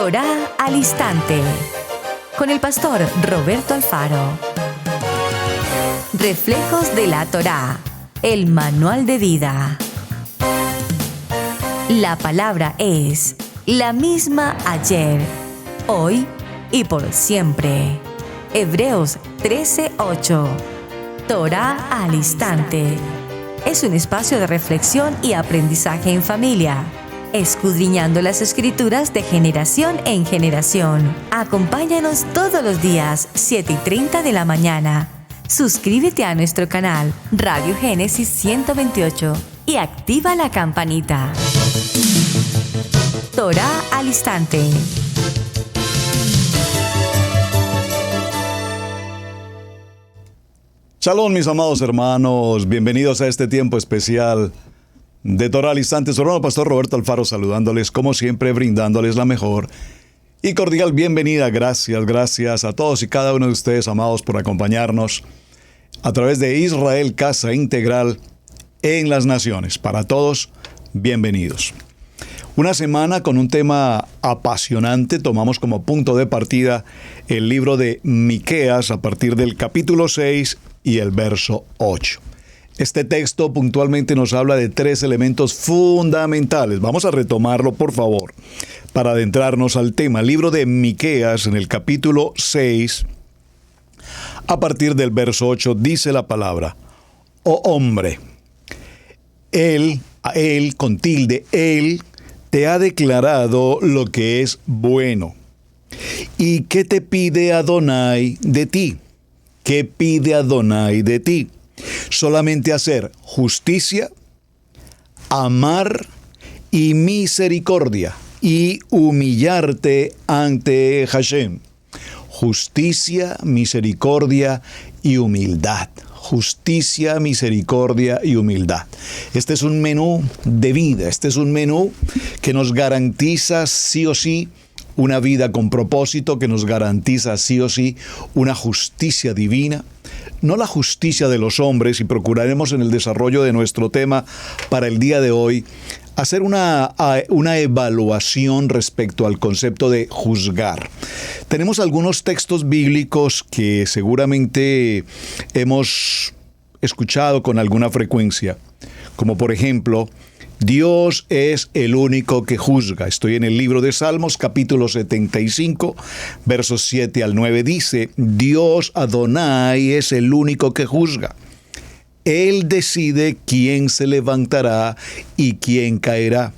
Torá al Instante, con el pastor Roberto Alfaro. Reflejos de la Torá, el manual de vida. La palabra es la misma ayer, hoy y por siempre. Hebreos 13:8. Torá al Instante. Es un espacio de reflexión y aprendizaje en familia, escudriñando las Escrituras de generación en generación. Acompáñanos todos los días, 7:30 de la mañana. Suscríbete a nuestro canal Radio Génesis 128 y activa la campanita. Torá al Instante. Shalom, mis amados hermanos, bienvenidos a este tiempo especial de Torá al Instante. Su hermano pastor Roberto Alfaro saludándoles, como siempre, brindándoles la mejor y cordial bienvenida. Gracias a todos y cada uno de ustedes, amados, por acompañarnos a través de Israel Casa Integral en las Naciones. Para todos, bienvenidos. Una semana con un tema apasionante. Tomamos como punto de partida el libro de Miqueas a partir del capítulo 6 y el verso 8. Este texto puntualmente nos habla de tres elementos fundamentales. Vamos a retomarlo, por favor, para adentrarnos al tema. El libro de Miqueas, en el capítulo 6, a partir del verso 8, dice la palabra: Oh hombre, él con tilde, él te ha declarado lo que es bueno. ¿Y qué te pide Adonai de ti? ¿Qué pide Adonai de ti? Solamente hacer justicia, amar y misericordia y humillarte ante Hashem. Justicia, misericordia y humildad. Justicia, misericordia y humildad. Este es un menú de vida. Este es un menú que nos garantiza sí o sí una vida con propósito, que nos garantiza sí o sí una justicia divina. No la justicia de los hombres, y procuraremos en el desarrollo de nuestro tema para el día de hoy hacer una evaluación respecto al concepto de juzgar. Tenemos algunos textos bíblicos que seguramente hemos escuchado con alguna frecuencia, como por ejemplo, Dios es el único que juzga. Estoy en el libro de Salmos, capítulo 75, versos 7 al 9, dice: Dios Adonai es el único que juzga. Él decide quién se levantará y quién caerá.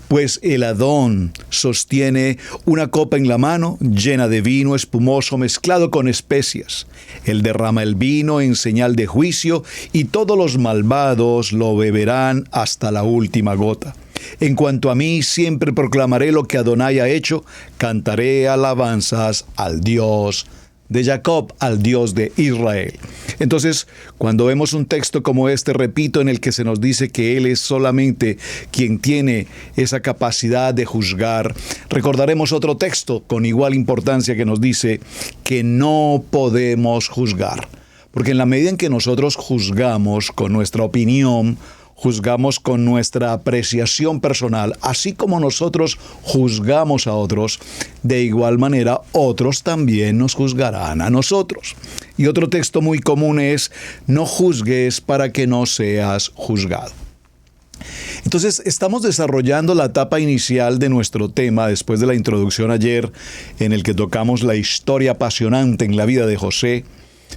Pues el Adón sostiene una copa en la mano llena de vino espumoso mezclado con especias. Él derrama el vino en señal de juicio y todos los malvados lo beberán hasta la última gota. En cuanto a mí, siempre proclamaré lo que Adonai ha hecho, cantaré alabanzas al Dios de Jacob, al Dios de Israel. Entonces, cuando vemos un texto como este, repito, en el que se nos dice que Él es solamente quien tiene esa capacidad de juzgar, recordaremos otro texto con igual importancia que nos dice que no podemos juzgar. Porque en la medida en que nosotros juzgamos con nuestra opinión, juzgamos con nuestra apreciación personal, así como nosotros juzgamos a otros, de igual manera otros también nos juzgarán a nosotros. Y otro texto muy común es: no juzgues para que no seas juzgado. Entonces, estamos desarrollando la etapa inicial de nuestro tema después de la introducción ayer, en el que tocamos la historia apasionante en la vida de José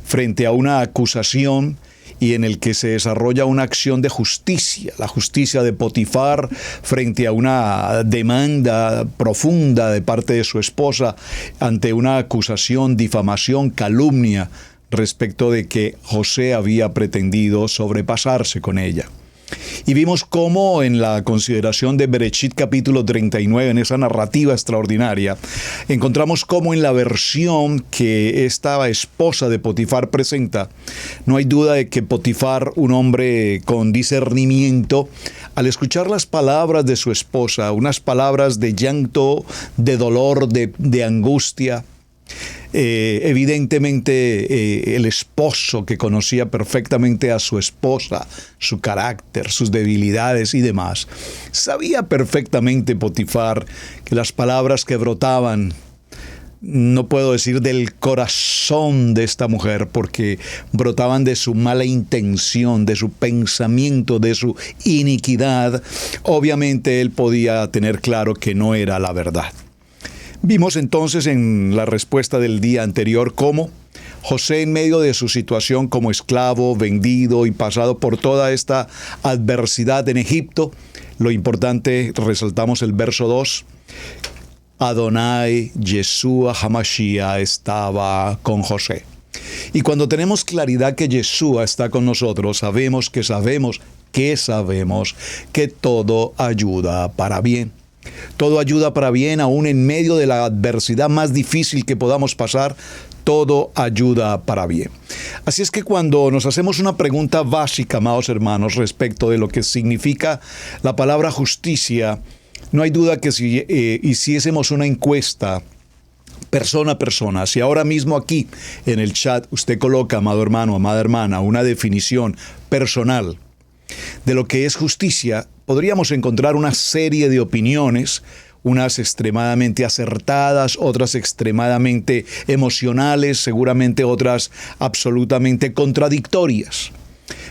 frente a una acusación, y en el que se desarrolla una acción de justicia, la justicia de Potifar frente a una demanda profunda de parte de su esposa ante una acusación, difamación, calumnia respecto de que José había pretendido sobrepasarse con ella. Y vimos cómo en la consideración de Bereshit capítulo 39, en esa narrativa extraordinaria, encontramos cómo en la versión que esta esposa de Potifar presenta, no hay duda de que Potifar, un hombre con discernimiento, al escuchar las palabras de su esposa, unas palabras de llanto, de dolor, de angustia, Evidentemente, el esposo que conocía perfectamente a su esposa, su carácter, sus debilidades y demás, sabía perfectamente Potifar que las palabras que brotaban, no puedo decir del corazón de esta mujer, porque brotaban de su mala intención, de su pensamiento, de su iniquidad. Obviamente él podía tener claro que no era la verdad. Vimos entonces en la respuesta del día anterior cómo José, en medio de su situación como esclavo, vendido y pasado por toda esta adversidad en Egipto, lo importante, resaltamos el verso 2, Adonai, Yeshua HaMashiach estaba con José. Y cuando tenemos claridad que Yeshua está con nosotros, sabemos que todo ayuda para bien. Todo ayuda para bien, aún en medio de la adversidad más difícil que podamos pasar, todo ayuda para bien. Así es que cuando nos hacemos una pregunta básica, amados hermanos, respecto de lo que significa la palabra justicia, no hay duda que si hiciésemos una encuesta persona a persona, si ahora mismo aquí en el chat usted coloca, amado hermano, amada hermana, una definición personal de lo que es justicia, podríamos encontrar una serie de opiniones, unas extremadamente acertadas, otras extremadamente emocionales, seguramente otras absolutamente contradictorias.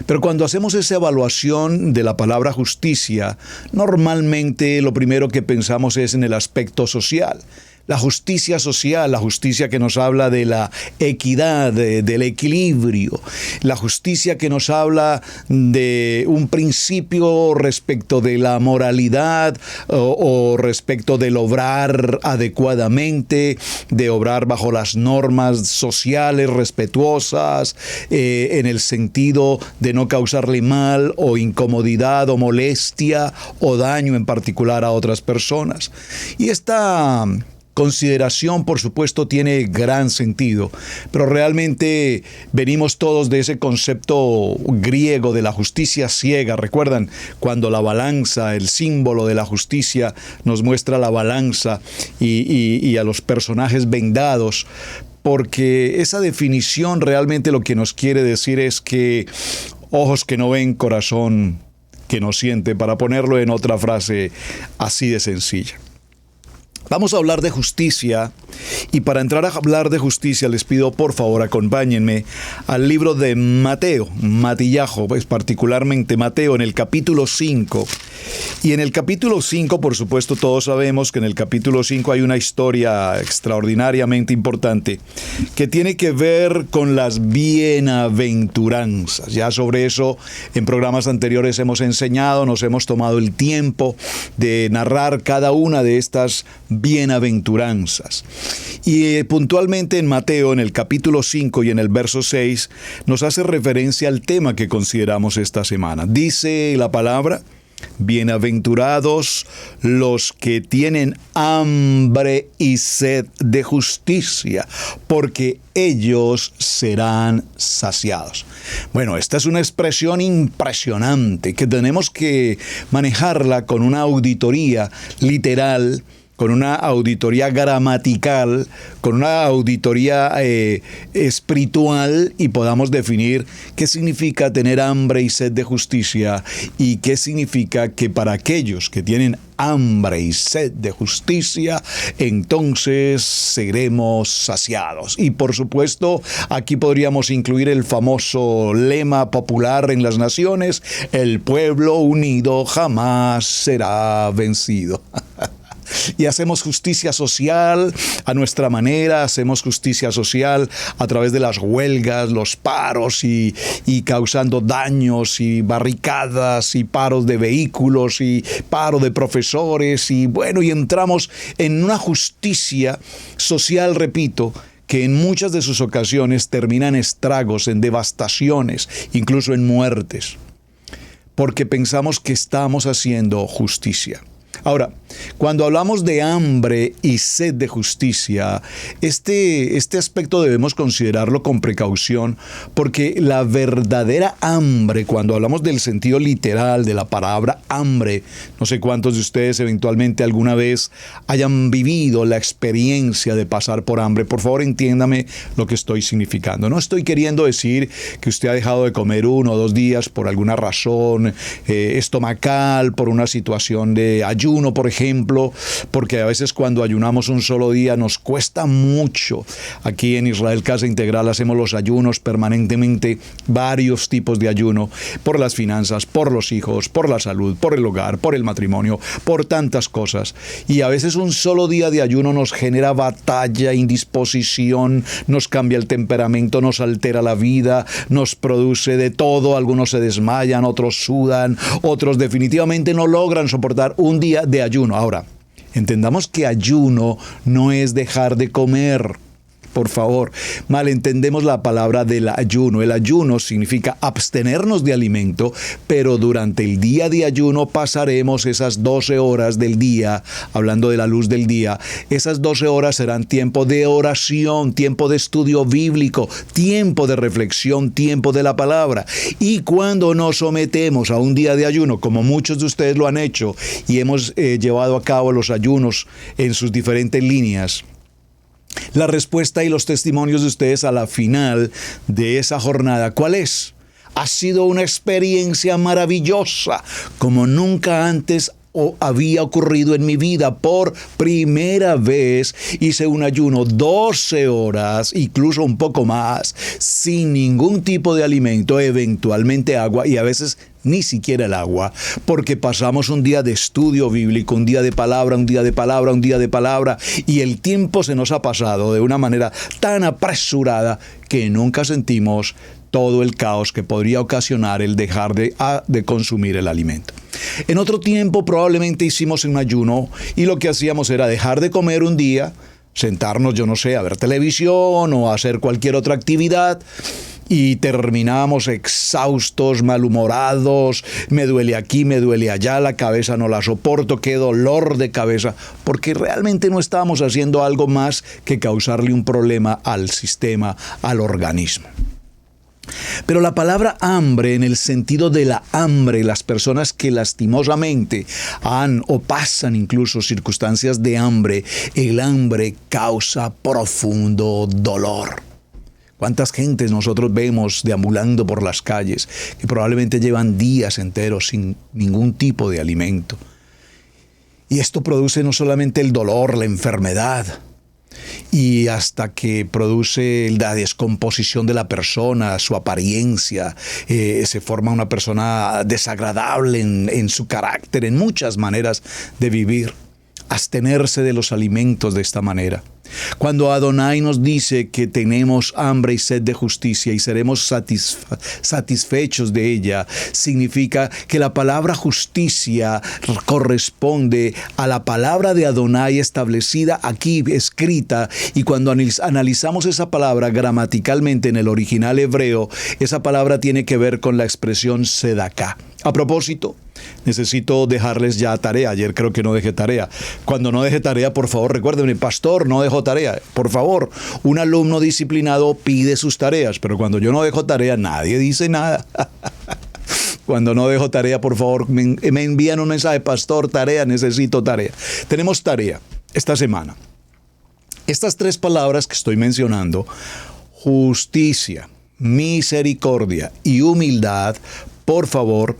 Pero cuando hacemos esa evaluación de la palabra justicia, normalmente lo primero que pensamos es en el aspecto social. La justicia social, la justicia que nos habla de la equidad, del equilibrio, la justicia que nos habla de un principio respecto de la moralidad o respecto del obrar adecuadamente, de obrar bajo las normas sociales respetuosas, en el sentido de no causarle mal o incomodidad o molestia o daño en particular a otras personas. Y esta consideración, por supuesto, tiene gran sentido, pero realmente venimos todos de ese concepto griego de la justicia ciega. ¿Recuerdan cuando la balanza, el símbolo de la justicia, nos muestra la balanza y a los personajes vendados? Porque esa definición realmente lo que nos quiere decir es que ojos que no ven, corazón que no siente, para ponerlo en otra frase así de sencilla. Vamos a hablar de justicia, y para entrar a hablar de justicia les pido por favor acompáñenme al libro de Mateo, Matillajo, pues particularmente Mateo en el capítulo 5. Y en el capítulo 5, por supuesto, todos sabemos que en el capítulo 5 hay una historia extraordinariamente importante que tiene que ver con las bienaventuranzas. Ya sobre eso en programas anteriores hemos enseñado, nos hemos tomado el tiempo de narrar cada una de estas bienaventuranzas. Y puntualmente en Mateo, en el capítulo 5 y en el verso 6, nos hace referencia al tema que consideramos esta semana. Dice la palabra: bienaventurados los que tienen hambre y sed de justicia, porque ellos serán saciados. Bueno, esta es una expresión impresionante que tenemos que manejarla con una auditoría literal, con una auditoría gramatical, con una auditoría espiritual, y podamos definir qué significa tener hambre y sed de justicia y qué significa que para aquellos que tienen hambre y sed de justicia, entonces seremos saciados. Y por supuesto, aquí podríamos incluir el famoso lema popular en las naciones: el pueblo unido jamás será vencido. Y hacemos justicia social a nuestra manera, hacemos justicia social a través de las huelgas, los paros y causando daños y barricadas y paros de vehículos y paro de profesores y bueno, y entramos en una justicia social, repito, que en muchas de sus ocasiones terminan en estragos, en devastaciones, incluso en muertes, porque pensamos que estamos haciendo justicia. Ahora, cuando hablamos de hambre y sed de justicia, este aspecto debemos considerarlo con precaución, porque la verdadera hambre, cuando hablamos del sentido literal de la palabra hambre, no sé cuántos de ustedes eventualmente alguna vez hayan vivido la experiencia de pasar por hambre. Por favor, entiéndame lo que estoy significando. No estoy queriendo decir que usted ha dejado de comer 1 o 2 días por alguna razón estomacal, por una situación de ayuno, por ejemplo, porque a veces cuando ayunamos un solo día nos cuesta mucho. Aquí en Israel Casa Integral hacemos los ayunos permanentemente, varios tipos de ayuno, por las finanzas, por los hijos, por la salud, por el hogar, por el matrimonio, por tantas cosas. Y a veces un solo día de ayuno nos genera batalla, indisposición, nos cambia el temperamento, nos altera la vida, nos produce de todo. Algunos se desmayan, otros sudan, otros definitivamente no logran soportar un día de ayuno. Ahora, entendamos que ayuno no es dejar de comer. Por favor, malentendemos la palabra del ayuno. El ayuno significa abstenernos de alimento, pero durante el día de ayuno pasaremos esas 12 horas del día, hablando de la luz del día. Esas 12 horas serán tiempo de oración, tiempo de estudio bíblico, tiempo de reflexión, tiempo de la palabra. Y cuando nos sometemos a un día de ayuno, como muchos de ustedes lo han hecho y hemos llevado a cabo los ayunos en sus diferentes líneas, la respuesta y los testimonios de ustedes a la final de esa jornada, ¿cuál es? Ha sido una experiencia maravillosa, como nunca antes había ocurrido en mi vida. Por primera vez hice un ayuno 12 horas, incluso un poco más, sin ningún tipo de alimento, eventualmente agua, y a veces ni siquiera el agua, porque pasamos un día de estudio bíblico, un día de palabra, un día de palabra, un día de palabra, y el tiempo se nos ha pasado de una manera tan apresurada que nunca sentimos todo el caos que podría ocasionar el dejar de consumir el alimento. En otro tiempo probablemente hicimos un ayuno y lo que hacíamos era dejar de comer un día, sentarnos, yo no sé, a ver televisión o a hacer cualquier otra actividad, y terminábamos exhaustos, malhumorados, me duele aquí, me duele allá, la cabeza no la soporto, qué dolor de cabeza, porque realmente no estábamos haciendo algo más que causarle un problema al sistema, al organismo. Pero la palabra hambre, en el sentido de la hambre, las personas que lastimosamente han o pasan incluso circunstancias de hambre, el hambre causa profundo dolor. ¿Cuántas gentes nosotros vemos deambulando por las calles que probablemente llevan días enteros sin ningún tipo de alimento? Y esto produce no solamente el dolor, la enfermedad, y hasta que produce la descomposición de la persona, su apariencia, se forma una persona desagradable en su carácter, en muchas maneras de vivir. Abstenerse de los alimentos de esta manera. Cuando Adonai nos dice que tenemos hambre y sed de justicia y seremos satisfechos de ella, significa que la palabra justicia corresponde a la palabra de Adonai establecida aquí, escrita, y cuando analizamos esa palabra gramaticalmente en el original hebreo, esa palabra tiene que ver con la expresión sedaká. A propósito, necesito dejarles ya tarea. Ayer creo que no dejé tarea. Cuando no deje tarea, por favor, recuérdenme, pastor, no dejo tarea. Por favor, un alumno disciplinado pide sus tareas, pero cuando yo no dejo tarea, nadie dice nada. Cuando no dejo tarea, por favor, me envían un mensaje, pastor, tarea, necesito tarea. Tenemos tarea esta semana. Estas 3 palabras que estoy mencionando, justicia, misericordia y humildad, por favor,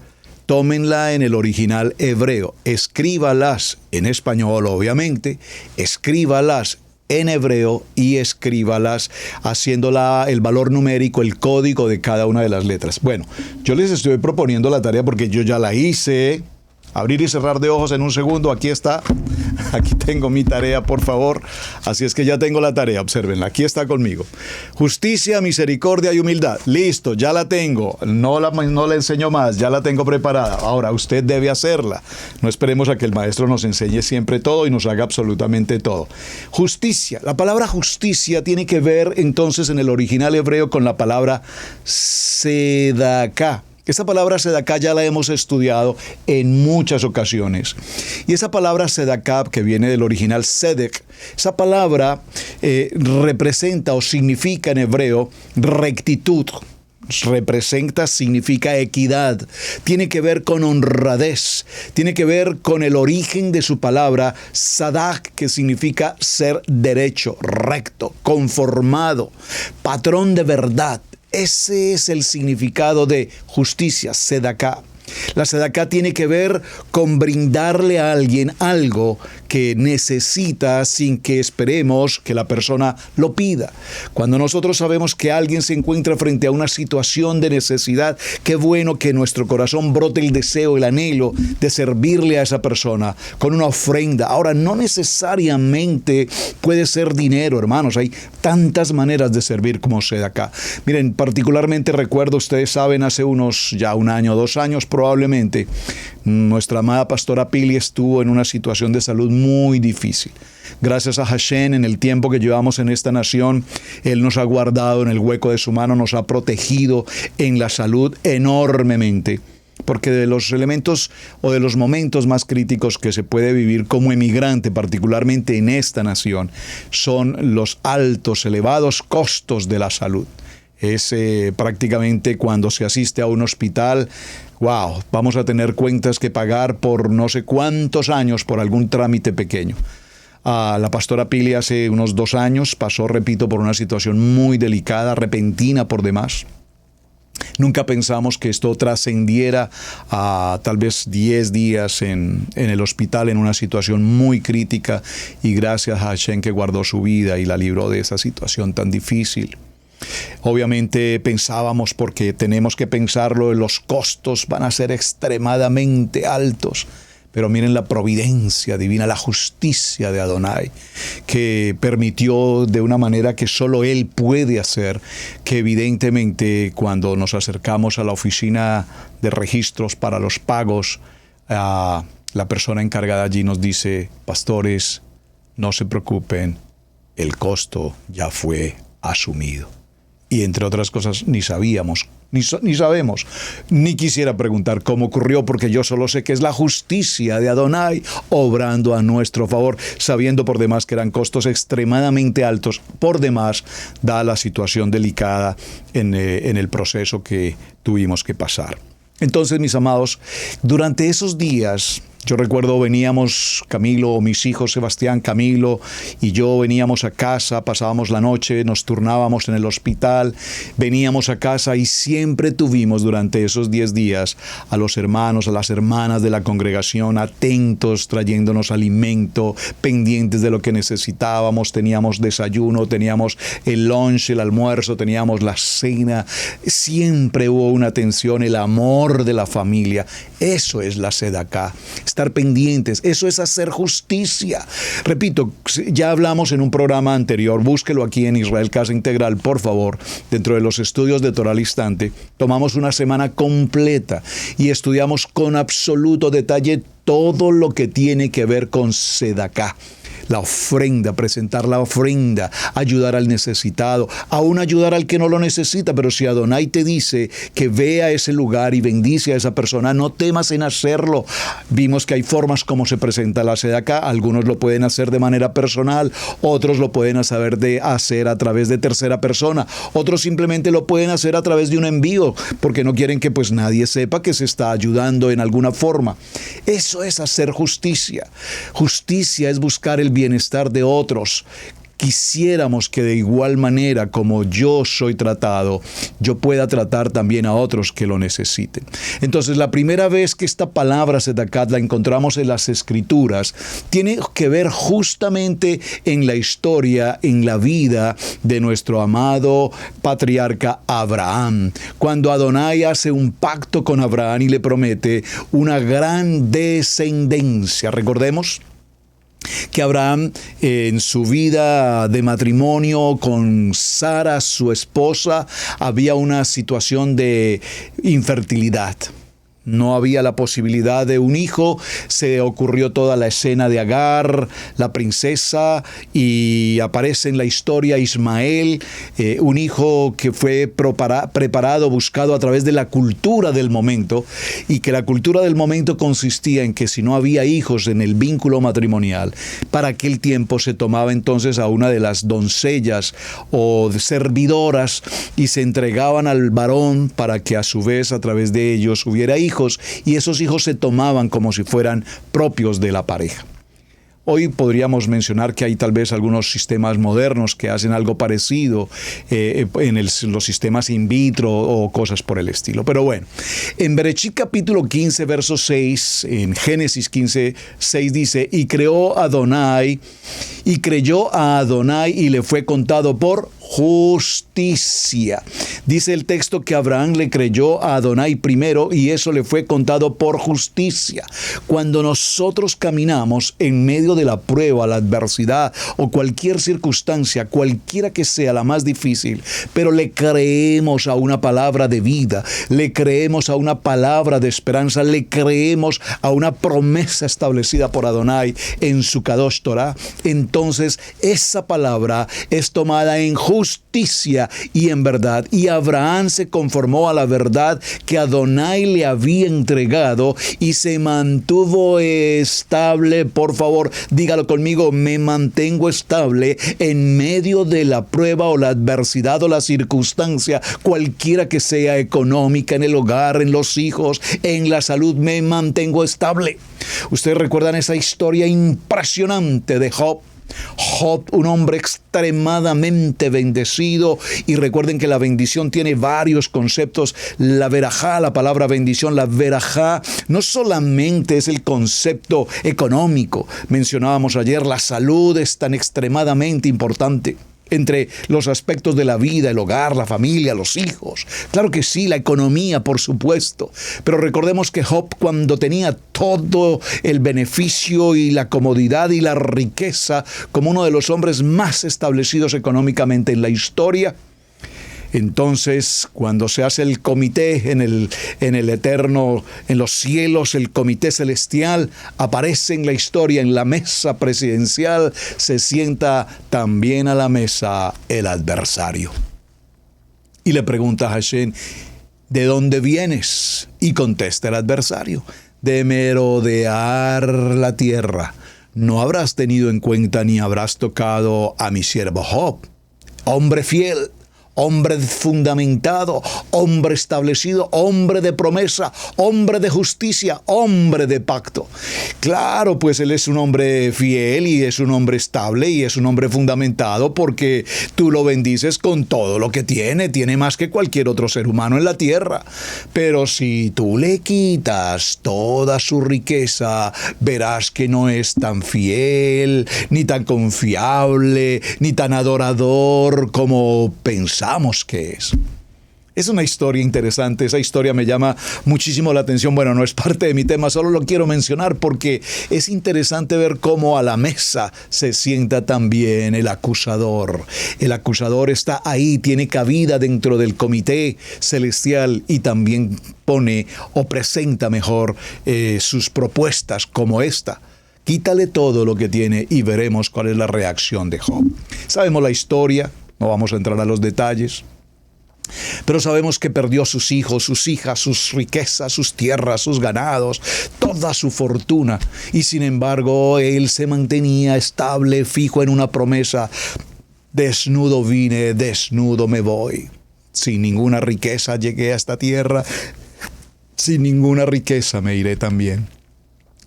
tómenla en el original hebreo, escríbalas en español, obviamente, escríbalas en hebreo y escríbalas haciéndola el valor numérico, el código de cada una de las letras. Bueno, yo les estoy proponiendo la tarea porque yo ya la hice. Abrir y cerrar de ojos en un segundo, aquí está. Aquí tengo mi tarea, por favor. Así es que ya tengo la tarea, obsérvenla, aquí está conmigo. Justicia, misericordia y humildad. Listo, ya la tengo. No la enseño más, ya la tengo preparada. Ahora, usted debe hacerla. No esperemos a que el maestro nos enseñe siempre todo y nos haga absolutamente todo. Justicia. La palabra justicia tiene que ver entonces en el original hebreo con la palabra sedaká, Esa palabra sedaká ya la hemos estudiado en muchas ocasiones. Y esa palabra sedaká, que viene del original sedek, esa palabra representa o significa en hebreo rectitud. Representa, significa equidad, tiene que ver con honradez, tiene que ver con el origen de su palabra, sadak, que significa ser derecho, recto, conformado, patrón de verdad. Ese es el significado de justicia, sedaká. La sedaká tiene que ver con brindarle a alguien algo que necesita sin que esperemos que la persona lo pida. Cuando nosotros sabemos que alguien se encuentra frente a una situación de necesidad, qué bueno que en nuestro corazón brote el deseo, el anhelo de servirle a esa persona con una ofrenda. Ahora, no necesariamente puede ser dinero, hermanos. Hay tantas maneras de servir como sedaká. Miren, particularmente recuerdo, ustedes saben, hace unos ya 1 año, 2 años probablemente, nuestra amada pastora Pili estuvo en una situación de salud muy difícil. Gracias a Hashem, en el tiempo que llevamos en esta nación, Él nos ha guardado en el hueco de su mano, nos ha protegido en la salud enormemente. Porque de los elementos o de los momentos más críticos que se puede vivir como emigrante, particularmente en esta nación, son los altos, elevados costos de la salud. Es prácticamente cuando se asiste a un hospital, wow, vamos a tener cuentas que pagar por no sé cuántos años por algún trámite pequeño. La pastora Pili hace unos 2 años pasó, repito, por una situación muy delicada, repentina por demás. Nunca pensamos que esto trascendiera a tal vez 10 días en el hospital en una situación muy crítica, y gracias a Hashem que guardó su vida y la libró de esa situación tan difícil. Obviamente pensábamos, porque tenemos que pensarlo, los costos van a ser extremadamente altos. Pero miren la providencia divina, la justicia de Adonai, que permitió de una manera que solo Él puede hacer, que evidentemente cuando nos acercamos a la oficina de registros para los pagos, la persona encargada allí nos dice: pastores, no se preocupen, el costo ya fue asumido. Y entre otras cosas ni sabemos, ni quisiera preguntar cómo ocurrió, porque yo solo sé que es la justicia de Adonai obrando a nuestro favor, sabiendo por demás que eran costos extremadamente altos, por demás, dada la situación delicada en el proceso que tuvimos que pasar. Entonces, mis amados, durante esos días, yo recuerdo veníamos, Camilo, mis hijos Sebastián, Camilo y yo veníamos a casa, pasábamos la noche, nos turnábamos en el hospital, veníamos a casa y siempre tuvimos durante esos 10 días a los hermanos, a las hermanas de la congregación atentos, trayéndonos alimento, pendientes de lo que necesitábamos. Teníamos desayuno, teníamos el lunch, el almuerzo, teníamos la cena. Siempre hubo una atención, el amor de la familia. Eso es la sedaká. Estar pendientes, eso es hacer justicia. Repito, ya hablamos en un programa anterior, búsquelo aquí en Israel Casa Integral, por favor, dentro de los estudios de Torah al Instante. Tomamos una semana completa y estudiamos con absoluto detalle todo lo que tiene que ver con sedaká. La ofrenda, presentar la ofrenda, ayudar al necesitado, aún ayudar al que no lo necesita. Pero si Adonai te dice que ve a ese lugar y bendice a esa persona, no temas en hacerlo. Vimos que hay formas como se presenta la sedaká. Algunos lo pueden hacer de manera personal, otros lo pueden saber de hacer a través de tercera persona, otros simplemente lo pueden hacer a través de un envío, porque no quieren que pues nadie sepa que se está ayudando en alguna forma. Eso es hacer justicia. Justicia es buscar el bienestar de otros. Quisiéramos que de igual manera como yo soy tratado, yo pueda tratar también a otros que lo necesiten. Entonces, la primera vez que esta palabra sedaká la encontramos en las Escrituras, tiene que ver justamente en la historia, en la vida de nuestro amado patriarca Abraham. Cuando Adonai hace un pacto con Abraham y le promete una gran descendencia. Recordemos que Abraham, en su vida de matrimonio con Sara, su esposa, había una situación de infertilidad. No había la posibilidad de un hijo. Se ocurrió toda la escena de Agar, la princesa, y aparece en la historia Ismael, un hijo que fue preparado, buscado a través de la cultura del momento, y que la cultura del momento consistía en que si no había hijos en el vínculo matrimonial, para aquel tiempo se tomaba entonces a una de las doncellas o servidoras y se entregaban al varón para que a su vez a través de ellos hubiera hijos, y esos hijos se tomaban como si fueran propios de la pareja. Hoy podríamos mencionar que hay tal vez algunos sistemas modernos que hacen algo parecido en los sistemas in vitro o cosas por el estilo. Pero bueno, en Bereshit capítulo 15, verso 6, en Génesis 15, 6 dice, y creyó a Adonai y le fue contado por justicia. Dice el texto que Abraham le creyó a Adonai primero y eso le fue contado por justicia. Cuando nosotros caminamos en medio de la prueba, la adversidad o cualquier circunstancia, cualquiera que sea la más difícil, pero le creemos a una palabra de vida, le creemos a una palabra de esperanza, le creemos a una promesa establecida por Adonai en su Kadosh Torah, entonces esa palabra es tomada en justicia y en verdad. Y Abraham se conformó a la verdad que Adonai le había entregado y se mantuvo estable. Por favor, dígalo conmigo, me mantengo estable en medio de la prueba o la adversidad o la circunstancia, cualquiera que sea, económica, en el hogar, en los hijos, en la salud, me mantengo estable. Ustedes recuerdan esa historia impresionante de Job. Job, un hombre extremadamente bendecido, y recuerden que la bendición tiene varios conceptos. La verajá, la palabra bendición, la verajá no solamente es el concepto económico. Mencionábamos ayer, la salud es tan extremadamente importante. Entre los aspectos de la vida, el hogar, la familia, los hijos. Claro que sí, la economía, por supuesto. Pero recordemos que Job, cuando tenía todo el beneficio y la comodidad y la riqueza, como uno de los hombres más establecidos económicamente en la historia, entonces, cuando se hace el comité en el eterno, en los cielos, el comité celestial, aparece en la historia, en la mesa presidencial, se sienta también a la mesa el adversario. Y le pregunta a Hashem, ¿de dónde vienes? Y contesta el adversario, de merodear la tierra. No habrás tenido en cuenta ni habrás tocado a mi siervo Job, hombre fiel, hombre fundamentado, hombre establecido, hombre de promesa, hombre de justicia, hombre de pacto. Claro, pues él es un hombre fiel y es un hombre estable y es un hombre fundamentado porque tú lo bendices con todo lo que tiene más que cualquier otro ser humano en la tierra. Pero si tú le quitas toda su riqueza, verás que no es tan fiel, ni tan confiable, ni tan adorador como pensamos que es. Es una historia interesante, esa historia me llama muchísimo la atención. Bueno, no es parte de mi tema, solo lo quiero mencionar porque es interesante ver cómo a la mesa se sienta también el acusador. El acusador está ahí, tiene cabida dentro del comité celestial y también pone o presenta mejor sus propuestas como esta. Quítale todo lo que tiene y veremos cuál es la reacción de Job. Sabemos la historia. No vamos a entrar a los detalles, pero sabemos que perdió sus hijos, sus hijas, sus riquezas, sus tierras, sus ganados, toda su fortuna. Y sin embargo, él se mantenía estable, fijo en una promesa. Desnudo vine, desnudo me voy. Sin ninguna riqueza llegué a esta tierra, sin ninguna riqueza me iré también.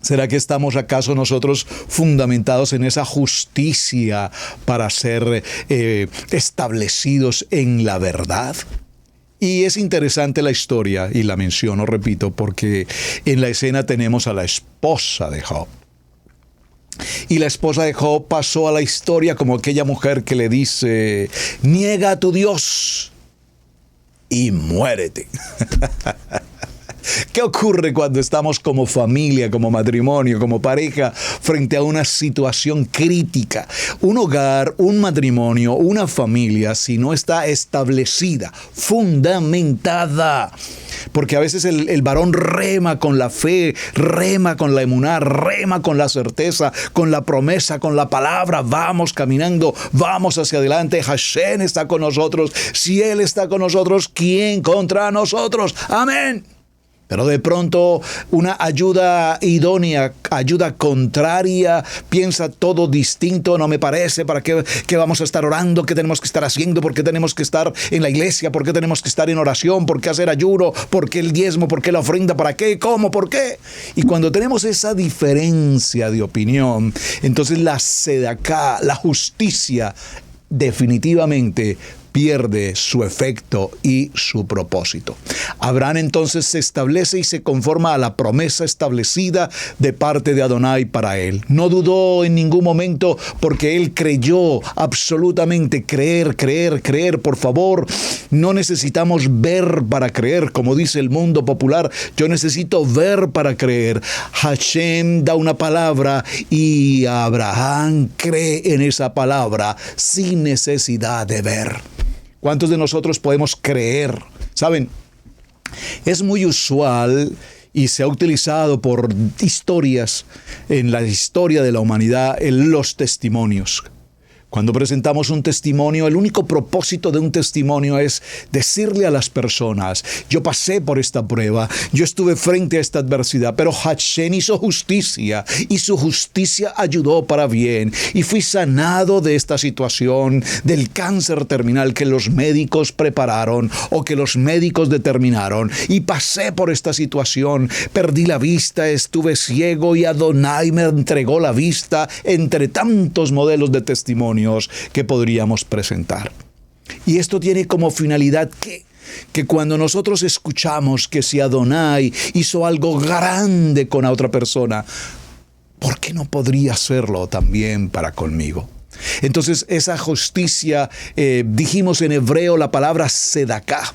¿Será que estamos acaso nosotros fundamentados en esa justicia para ser establecidos en la verdad? Y es interesante la historia, y la menciono, repito, porque en la escena tenemos a la esposa de Job. Y la esposa de Job pasó a la historia como aquella mujer que le dice, niega a tu Dios y muérete. ¿Qué ocurre cuando estamos como familia, como matrimonio, como pareja, frente a una situación crítica? Un hogar, un matrimonio, una familia, si no está establecida, fundamentada, porque a veces el varón rema con la fe, rema con la emuná, rema con la certeza, con la promesa, con la palabra, vamos caminando, vamos hacia adelante, Hashem está con nosotros, si Él está con nosotros, ¿quién contra nosotros? Amén. Pero de pronto una ayuda idónea, ayuda contraria, piensa todo distinto, no me parece, ¿para qué vamos a estar orando? ¿Qué tenemos que estar haciendo? ¿Por qué tenemos que estar en la iglesia? ¿Por qué tenemos que estar en oración? ¿Por qué hacer ayuno? ¿Por qué el diezmo? ¿Por qué la ofrenda? ¿Para qué? ¿Cómo? ¿Por qué? Y cuando tenemos esa diferencia de opinión, entonces la sedaká, la justicia, definitivamente pierde su efecto y su propósito. Abraham entonces se establece y se conforma a la promesa establecida de parte de Adonai para él. No dudó en ningún momento porque él creyó absolutamente. Creer. Por favor, no necesitamos ver para creer, como dice el mundo popular. Yo necesito ver para creer. Hashem da una palabra y Abraham cree en esa palabra sin necesidad de ver. ¿Cuántos de nosotros podemos creer? Saben, es muy usual y se ha utilizado por historias en la historia de la humanidad en los testimonios. Cuando presentamos un testimonio, el único propósito de un testimonio es decirle a las personas: yo pasé por esta prueba, yo estuve frente a esta adversidad, pero Hashem hizo justicia y su justicia ayudó para bien y fui sanado de esta situación, del cáncer terminal que los médicos prepararon o que los médicos determinaron, y pasé por esta situación, perdí la vista, estuve ciego y Adonai me entregó la vista, entre tantos modelos de testimonio que podríamos presentar. Y esto tiene como finalidad que cuando nosotros escuchamos que si Adonai hizo algo grande con la otra persona, ¿por qué no podría hacerlo también para conmigo? Entonces esa justicia, dijimos en hebreo la palabra sedaká,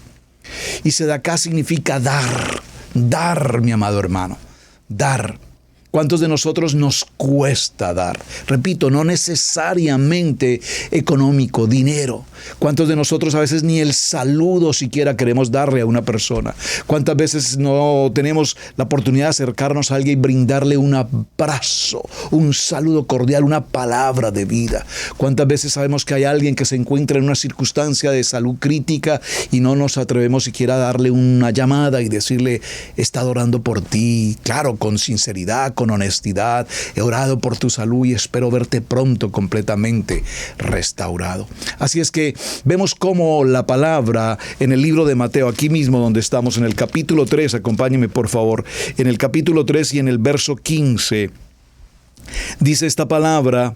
y sedaká significa dar, mi amado hermano, dar. ¿Cuántos de nosotros nos cuesta dar? Repito, no necesariamente económico, dinero. ¿Cuántos de nosotros a veces ni el saludo siquiera queremos darle a una persona? ¿Cuántas veces no tenemos la oportunidad de acercarnos a alguien y brindarle un abrazo, un saludo cordial, una palabra de vida? ¿Cuántas veces sabemos que hay alguien que se encuentra en una circunstancia de salud crítica y no nos atrevemos siquiera a darle una llamada y decirle: he estado orando por ti? Claro, con sinceridad, con honestidad, he orado por tu salud y espero verte pronto completamente restaurado. Así es que vemos cómo la palabra en el libro de Mateo, aquí mismo donde estamos, en el capítulo 3, acompáñenme por favor, en el capítulo 3 y en el verso 15, dice esta palabra: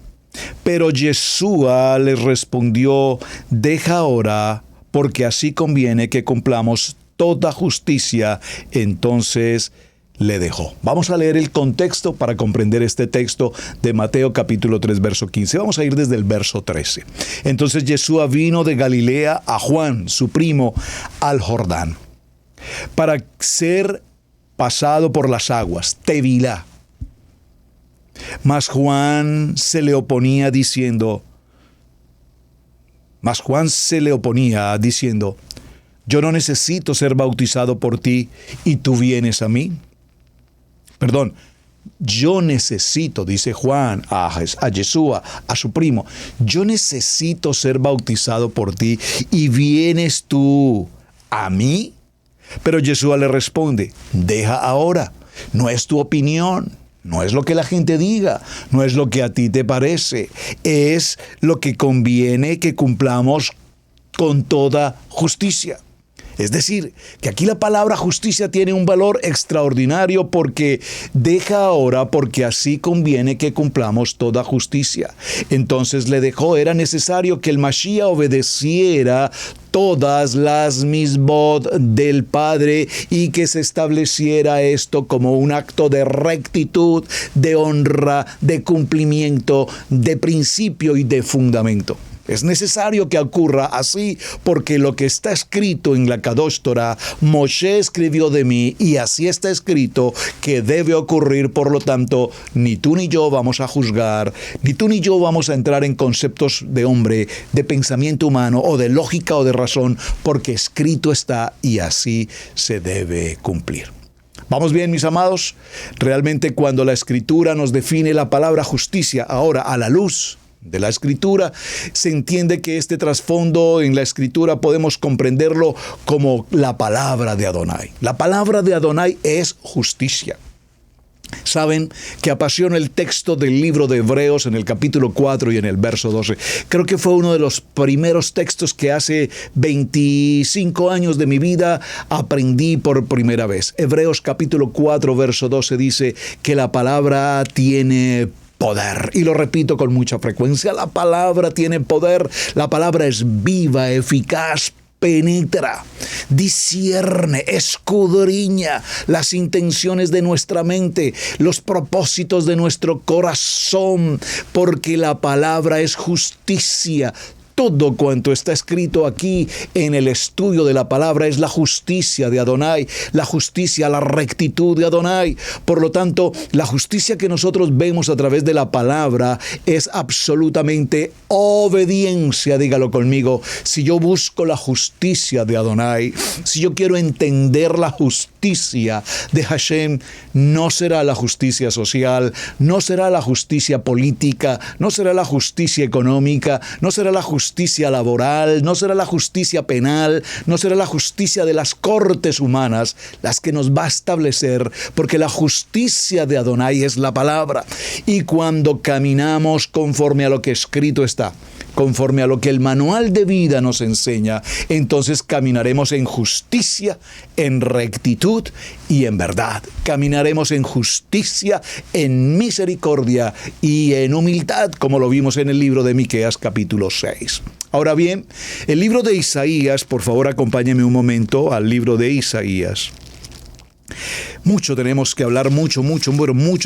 pero Yeshua les respondió: deja ahora, porque así conviene que cumplamos toda justicia. Entonces le dejó. Vamos a leer el contexto para comprender este texto de Mateo capítulo 3, verso 15. Vamos a ir desde el verso 13. Entonces Yeshua vino de Galilea a Juan, su primo, al Jordán, para ser pasado por las aguas, Tevilá. Mas Juan se le oponía diciendo, yo no necesito ser bautizado por ti y tú vienes a mí. Perdón, yo necesito, dice Juan a Yeshua, a su primo, yo necesito ser bautizado por ti y vienes tú a mí. Pero Yeshua le responde: deja ahora, no es tu opinión, no es lo que la gente diga, no es lo que a ti te parece, es lo que conviene que cumplamos con toda justicia. Es decir, que aquí la palabra justicia tiene un valor extraordinario porque deja ahora, porque así conviene que cumplamos toda justicia. Entonces le dejó, era necesario que el Mashiach obedeciera todas las misbot del Padre y que se estableciera esto como un acto de rectitud, de honra, de cumplimiento, de principio y de fundamento. Es necesario que ocurra así, porque lo que está escrito en la Kadosh Torah, Moshe escribió de mí, y así está escrito que debe ocurrir. Por lo tanto, ni tú ni yo vamos a juzgar, ni tú ni yo vamos a entrar en conceptos de hombre, de pensamiento humano, o de lógica o de razón, porque escrito está y así se debe cumplir. ¿Vamos bien, mis amados? Realmente cuando la Escritura nos define la palabra justicia, ahora a la luz de la Escritura, se entiende que este trasfondo en la Escritura podemos comprenderlo como la palabra de Adonai. La palabra de Adonai es justicia. Saben que apasiona el texto del libro de Hebreos en el capítulo 4 y en el verso 12. Creo que fue uno de los primeros textos que hace 25 años de mi vida aprendí por primera vez. Hebreos capítulo 4, verso 12 dice que la palabra tiene poder. Y lo repito con mucha frecuencia, la palabra tiene poder. La palabra es viva, eficaz, penetra, discierne, escudriña las intenciones de nuestra mente, los propósitos de nuestro corazón, porque la palabra es justicia. Todo cuanto está escrito aquí en el estudio de la palabra es la justicia de Adonai, la justicia, la rectitud de Adonai. Por lo tanto, la justicia que nosotros vemos a través de la palabra es absolutamente obediencia, dígalo conmigo. Si yo busco la justicia de Adonai, si yo quiero entender la justicia de Hashem, no será la justicia social, no será la justicia política, no será la justicia económica, no será la justicia laboral, no será la justicia penal, no será la justicia de las cortes humanas las que nos va a establecer, porque la justicia de Adonai es la palabra. Y cuando caminamos conforme a lo que escrito está, conforme a lo que el manual de vida nos enseña, entonces caminaremos en justicia, en rectitud y en verdad. Caminaremos en justicia, en misericordia y en humildad, como lo vimos en el libro de Miqueas capítulo 6. Ahora bien, el libro de Isaías, por favor acompáñeme un momento al libro de Isaías. Mucho tenemos que hablar, mucho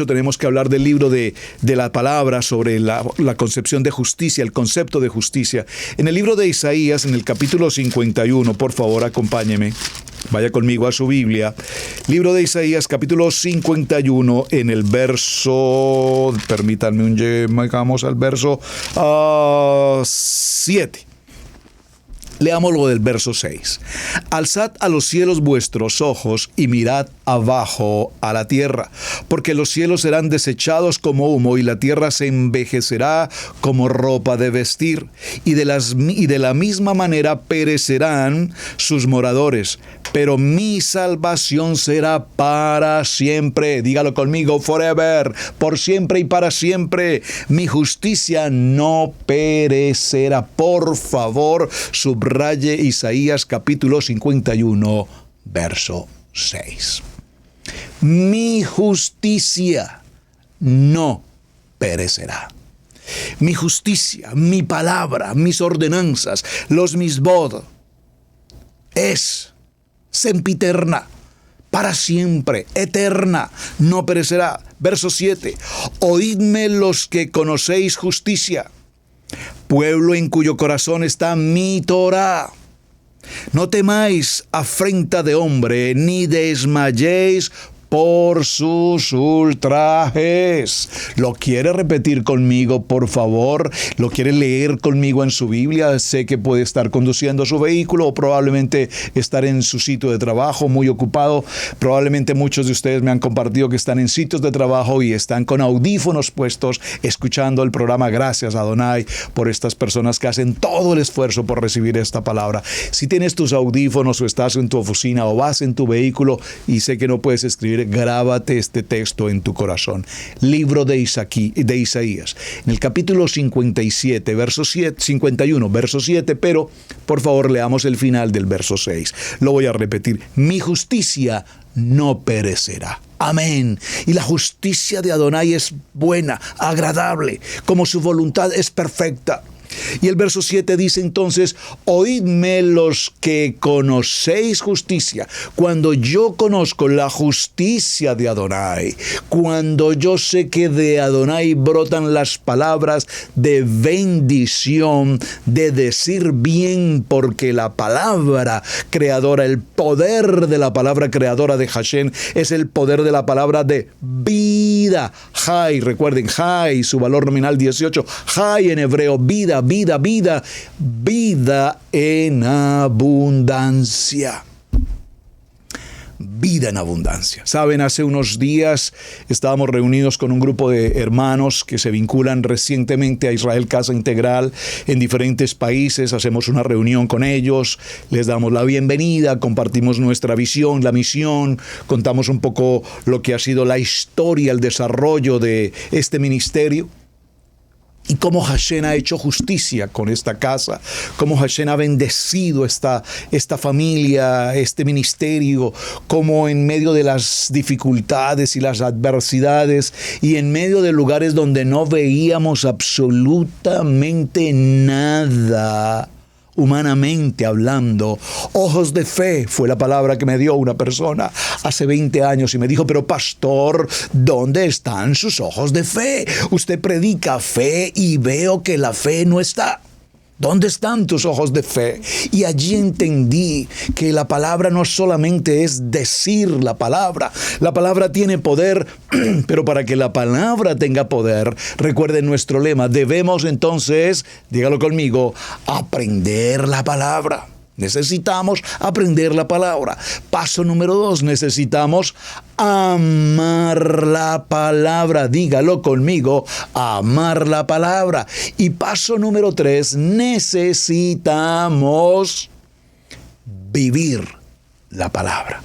tenemos que hablar del libro de la palabra sobre la concepción de justicia, el concepto de justicia. En el libro de Isaías, en el capítulo 51, por favor, acompáñeme. Vaya conmigo a su Biblia. Libro de Isaías, capítulo 51, en el verso, permítanme vamos al verso 7. Leamos lo del verso 6. Alzad a los cielos vuestros ojos y mirad abajo a la tierra, porque los cielos serán desechados como humo y la tierra se envejecerá como ropa de vestir, y de la misma manera perecerán sus moradores, pero mi salvación será para siempre. Dígalo conmigo, forever, por siempre y para siempre. Mi justicia no perecerá. Por favor, subraye Isaías capítulo 51, verso 6. Mi justicia no perecerá. Mi justicia, mi palabra, mis ordenanzas, los misbod, es sempiterna, para siempre, eterna, no perecerá. Verso 7. Oídme los que conocéis justicia, pueblo en cuyo corazón está mi Torah. No temáis afrenta de hombre, ni desmayéis por sus ultrajes. ¿Lo quiere repetir conmigo, por favor? ¿Lo quiere leer conmigo en su Biblia? Sé que puede estar conduciendo su vehículo o probablemente estar en su sitio de trabajo muy ocupado. Probablemente muchos de ustedes me han compartido que están en sitios de trabajo y están con audífonos puestos escuchando el programa. Gracias, Adonai, por estas personas que hacen todo el esfuerzo por recibir esta palabra. Si tienes tus audífonos o estás en tu oficina o vas en tu vehículo y sé que no puedes escribir, grábate este texto en tu corazón. Libro de Isaías, en el capítulo 57, verso 7, 51, verso 7, pero por favor leamos el final del verso 6. Lo voy a repetir. Mi justicia no perecerá. Amén. Y la justicia de Adonai es buena, agradable, como su voluntad es perfecta. Y el verso 7 dice entonces: oídme los que conocéis justicia. Cuando yo conozco la justicia de Adonai, cuando yo sé que de Adonai brotan las palabras de bendición, de decir bien, porque la palabra creadora, el poder de la palabra creadora de Hashem es el poder de la palabra de vida. Hay, recuerden, hay, su valor nominal 18. Hay en hebreo, vida, vida, vida, vida en abundancia. Vida en abundancia. Saben, hace unos días estábamos reunidos con un grupo de hermanos que se vinculan recientemente a Israel Casa Integral en diferentes países. Hacemos una reunión con ellos, les damos la bienvenida, compartimos nuestra visión, la misión, contamos un poco lo que ha sido la historia, el desarrollo de este ministerio. Y cómo Hashem ha hecho justicia con esta casa, cómo Hashem ha bendecido esta familia, este ministerio, cómo en medio de las dificultades y las adversidades y en medio de lugares donde no veíamos absolutamente nada, humanamente hablando, ojos de fe fue la palabra que me dio una persona hace 20 años y me dijo: pero pastor, ¿dónde están sus ojos de fe? Usted predica fe y veo que la fe no está. ¿Dónde están tus ojos de fe? Y allí entendí que la palabra no solamente es decir la palabra tiene poder, pero para que la palabra tenga poder, recuerden nuestro lema, debemos entonces, dígalo conmigo, aprender la palabra. Necesitamos aprender la palabra. Paso número 2, necesitamos amar la palabra. Dígalo conmigo, amar la palabra. Y paso número 3, necesitamos vivir la palabra.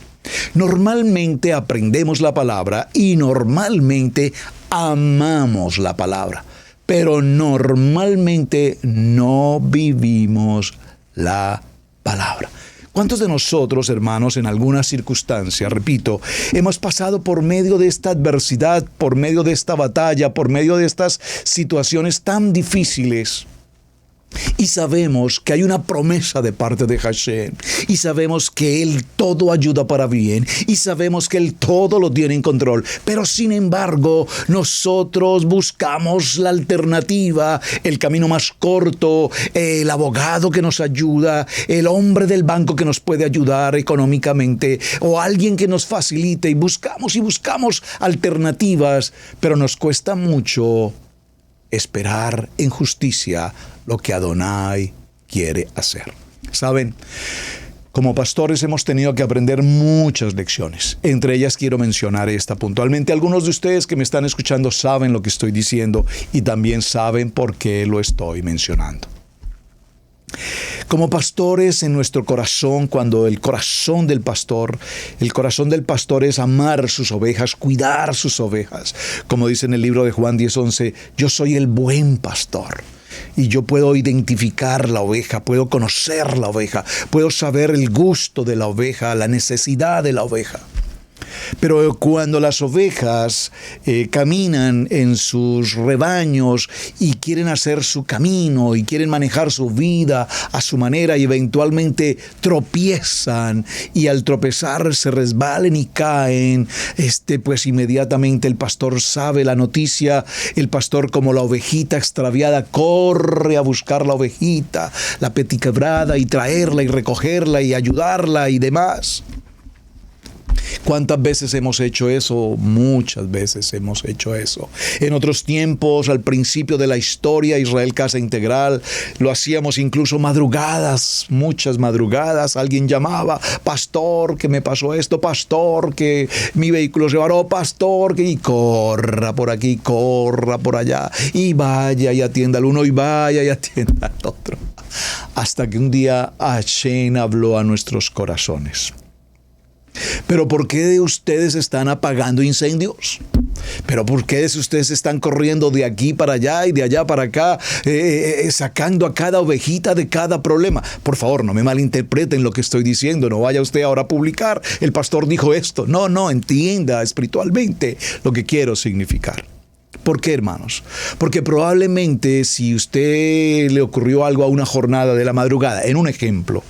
Normalmente aprendemos la palabra y normalmente amamos la palabra, pero normalmente no vivimos la palabra. ¿Cuántos de nosotros, hermanos, en alguna circunstancia, repito, hemos pasado por medio de esta adversidad, por medio de esta batalla, por medio de estas situaciones tan difíciles? Y sabemos que hay una promesa de parte de Hashem. Y sabemos que Él todo ayuda para bien. Y sabemos que Él todo lo tiene en control. Pero sin embargo, nosotros buscamos la alternativa, el camino más corto, el abogado que nos ayuda, el hombre del banco que nos puede ayudar económicamente, o alguien que nos facilite. Y buscamos alternativas, pero nos cuesta mucho esperar en justicia lo que Adonai quiere hacer. Saben, como pastores hemos tenido que aprender muchas lecciones. Entre ellas quiero mencionar esta puntualmente. Algunos de ustedes que me están escuchando saben lo que estoy diciendo y también saben por qué lo estoy mencionando. Como pastores, en nuestro corazón, cuando el corazón del pastor es amar sus ovejas, cuidar sus ovejas. Como dice en el libro de Juan 10:11, yo soy el buen pastor. Y yo puedo identificar la oveja, puedo conocer la oveja, puedo saber el gusto de la oveja, la necesidad de la oveja. Pero cuando las ovejas caminan en sus rebaños y quieren hacer su camino y quieren manejar su vida a su manera y eventualmente tropiezan y al tropezar se resbalen y caen, pues inmediatamente el pastor sabe la noticia. El pastor, como la ovejita extraviada, corre a buscar la ovejita, la petiquebrada, y traerla y recogerla y ayudarla y demás. ¿Cuántas veces hemos hecho eso? Muchas veces hemos hecho eso. En otros tiempos, al principio de la historia, Israel Casa Integral, lo hacíamos incluso madrugadas, muchas madrugadas. Alguien llamaba: pastor, que me pasó esto, pastor, que mi vehículo se varó, pastor, que... y corra por aquí, corra por allá, y vaya y atienda al uno, y vaya y atienda al otro. Hasta que un día Hashem habló a nuestros corazones. ¿Pero por qué ustedes están apagando incendios? ¿Pero por qué ustedes están corriendo de aquí para allá y de allá para acá, sacando a cada ovejita de cada problema? Por favor, no me malinterpreten lo que estoy diciendo. No vaya usted ahora a publicar: el pastor dijo esto. No, entienda espiritualmente lo que quiero significar. ¿Por qué, hermanos? Porque probablemente si usted le ocurrió algo a una jornada de la madrugada, en un ejemplo,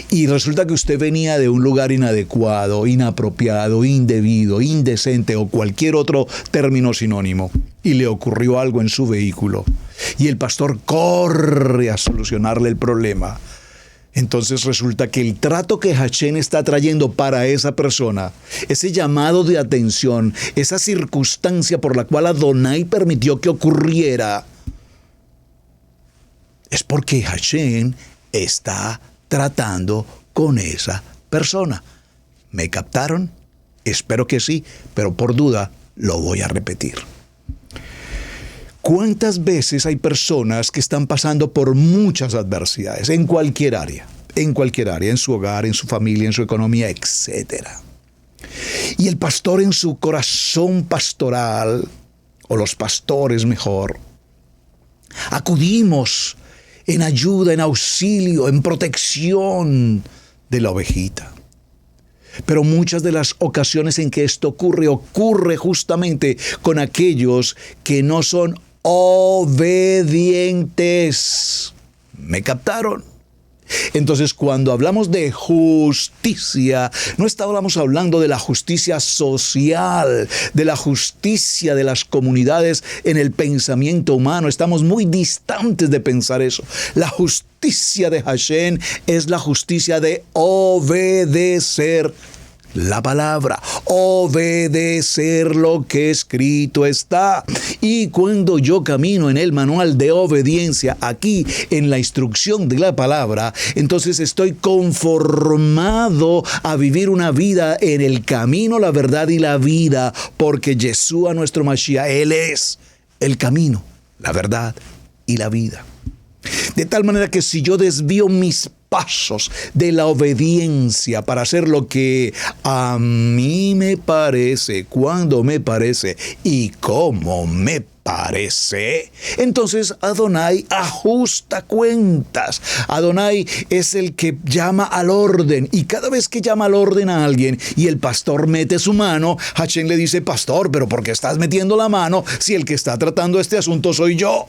y resulta que usted venía de un lugar inadecuado, inapropiado, indebido, indecente o cualquier otro término sinónimo, y le ocurrió algo en su vehículo, y el pastor corre a solucionarle el problema, entonces resulta que el trato que Hashem está trayendo para esa persona, ese llamado de atención, esa circunstancia por la cual Adonai permitió que ocurriera, es porque Hashem está tratando con esa persona. ¿Me captaron? Espero que sí, pero por duda lo voy a repetir. ¿Cuántas veces hay personas que están pasando por muchas adversidades en cualquier área, en su hogar, en su familia, en su economía, etcétera? Y el pastor en su corazón pastoral, o los pastores mejor, acudimos en ayuda, en auxilio, en protección de la ovejita. Pero muchas de las ocasiones en que esto ocurre justamente con aquellos que no son obedientes. ¿Me captaron? Entonces, cuando hablamos de justicia, no estamos hablando de la justicia social, de la justicia de las comunidades en el pensamiento humano. Estamos muy distantes de pensar eso. La justicia de Hashem es la justicia de obedecer la palabra, obedecer lo que escrito está. Y cuando yo camino en el manual de obediencia, aquí en la instrucción de la palabra, entonces estoy conformado a vivir una vida en el camino, la verdad y la vida, porque Yeshua, nuestro Mashiach, Él es el camino, la verdad y la vida. De tal manera que si yo desvío mis pasos de la obediencia para hacer lo que a mí me parece, cuando me parece y cómo me parece, entonces Adonai ajusta cuentas. Adonai es el que llama al orden, y cada vez que llama al orden a alguien y el pastor mete su mano, Hashem le dice: pastor, pero ¿por qué estás metiendo la mano si el que está tratando este asunto soy yo?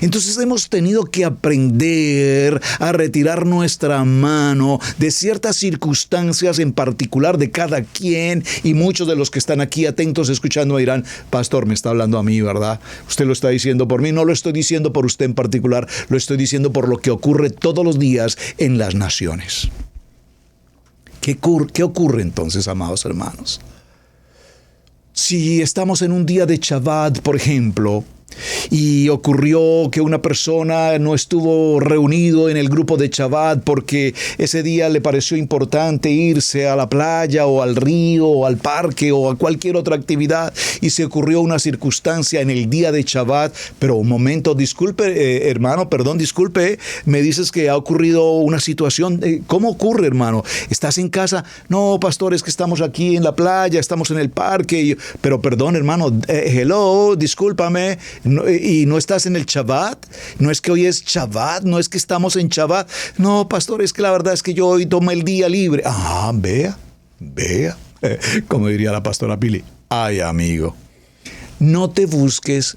Entonces hemos tenido que aprender a retirar nuestra mano de ciertas circunstancias en particular de cada quien, y muchos de los que están aquí atentos escuchando dirán: pastor, me está hablando a mí, ¿verdad? Usted lo está diciendo por mí. No lo estoy diciendo por usted en particular, lo estoy diciendo por lo que ocurre todos los días en las naciones. ¿Qué ocurre entonces, amados hermanos? Si estamos en un día de Shabbat, por ejemplo, y ocurrió que una persona no estuvo reunido en el grupo de Shabbat porque ese día le pareció importante irse a la playa o al río o al parque o a cualquier otra actividad, y se ocurrió una circunstancia en el día de Shabbat. Pero un momento, disculpe, hermano, perdón, disculpe, me dices que ha ocurrido una situación. ¿Cómo ocurre, hermano? ¿Estás en casa? No, pastor, es que estamos aquí en la playa, estamos en el parque. Pero perdón, hermano, hello, discúlpame. No, y no estás en el Shabbat, no es que hoy es Shabbat, no es que estamos en Shabbat. No, pastor, es que la verdad es que yo hoy tomé el día libre. Ah, vea, como diría la pastora Pili. Ay, amigo, no te busques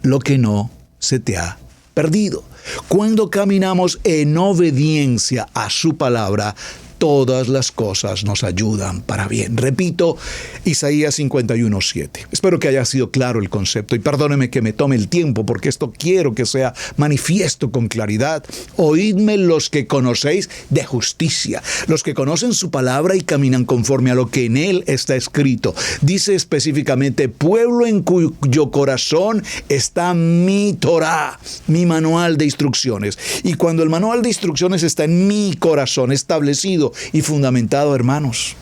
lo que no se te ha perdido. Cuando caminamos en obediencia a su palabra, todas las cosas nos ayudan para bien. Repito, Isaías 51:7. Espero que haya sido claro el concepto, y perdóneme que me tome el tiempo, porque esto quiero que sea manifiesto con claridad. Oídme los que conocéis de justicia, los que conocen su palabra y caminan conforme a lo que en él está escrito. Dice específicamente: pueblo en cuyo corazón está mi Torah, mi manual de instrucciones. Y cuando el manual de instrucciones está en mi corazón, establecido y fundamentado, hermanos,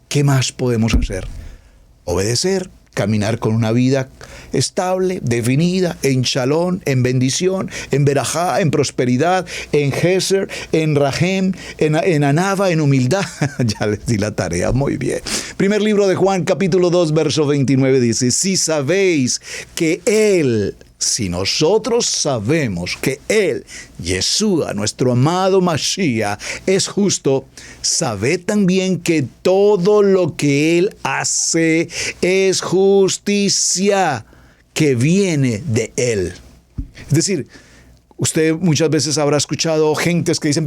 ¿qué más podemos hacer? Obedecer, caminar con una vida estable, definida, en shalom, en bendición, en berajá, en prosperidad, en geser, en rahem, en anava, en humildad. Ya les di la tarea, muy bien. Primer libro de Juan, capítulo 2, verso 29 dice: si sabéis que Él si nosotros sabemos que Él, Yeshua, nuestro amado Mashiach, es justo, sabe también que todo lo que Él hace es justicia que viene de Él. Es decir, usted muchas veces habrá escuchado gentes que dicen,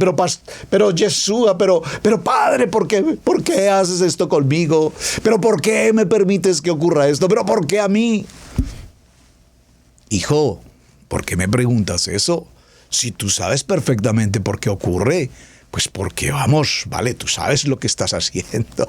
pero Yeshua, pero Padre, ¿por qué haces esto conmigo? ¿Pero por qué me permites que ocurra esto? ¿Pero por qué a mí? Hijo, ¿por qué me preguntas eso? Si tú sabes perfectamente por qué ocurre, pues porque vale, tú sabes lo que estás haciendo.